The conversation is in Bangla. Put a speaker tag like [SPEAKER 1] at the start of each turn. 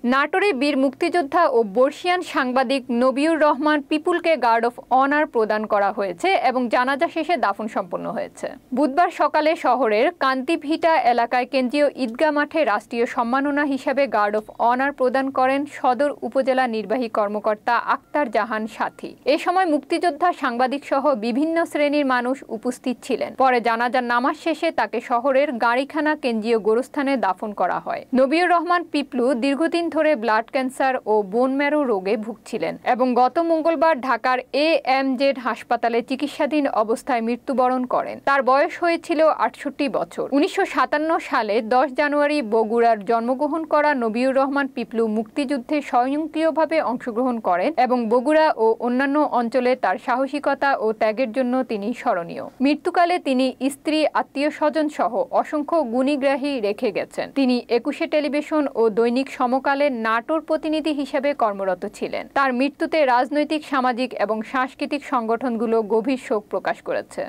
[SPEAKER 1] নাটোরে বীর মুক্তিযোদ্ধা ও বর্ষিয়ান সাংবাদিক নবিউর রহমান পিপুলকে গার্ড অফ অনার প্রদান করা হয়েছে এবং জানাজা শেষে দাফন সম্পন্ন হয়েছে। বুধবার সকালে শহরের কান্তিভিটা এলাকায় কেন্দ্রীয় ঈদগাহ মাঠে রাষ্ট্রীয় সম্মাননা হিসেবে গার্ড অফ অনার প্রদান করেন সদর উপজেলা নির্বাহী কর্মকর্তা আক্তার জাহান সাথী। এ সময় মুক্তিযোদ্ধা সাংবাদিক সহ বিভিন্ন শ্রেণীর মানুষ উপস্থিত ছিলেন। পরে জানাজার নামাজ শেষে তাকে শহরের গাড়িখানা কেন্দ্রীয় গোরস্থানে দাফন করা হয়। নবিউর রহমান পিপলু দীর্ঘদিন ধরে ব্লাড ক্যান্সার ও বোন ম্যারো রোগে ভুগছিলেন এবং গত মঙ্গলবার ঢাকার AMZ হাসপাতালে চিকিৎসাধীন অবস্থায় মৃত্যুবরণ করেন। তার বয়স হয়েছিল ৬৮ বছর। ১৯৫৭ সালে ১০ জানুয়ারি বগুড়ার জন্মগ্রহণ করা নবিউর রহমান পিপলু মুক্তিযুদ্ধে স্বয়ংক্রিয়ভাবে অংশগ্রহণ করেন এবং বগুড়া ও অন্যান্য অঞ্চলে তার সাহসিকতা ও ত্যাগের জন্য তিনি স্মরণীয়। মৃত্যুকালে তিনি স্ত্রী, আত্মীয়স্বজন সহ অসংখ্য গুণীগ্রাহী রেখে গেছেন। তিনি ২১ টেলিভিশন ও দৈনিক সমকালে নাটোর প্রতিনিধি হিসেবে কর্মরত ছিলেন। তার মৃত্যুতে রাজনৈতিক, সামাজিক এবং সাংস্কৃতিক সংগঠনগুলো গভীর শোক প্রকাশ করেছে।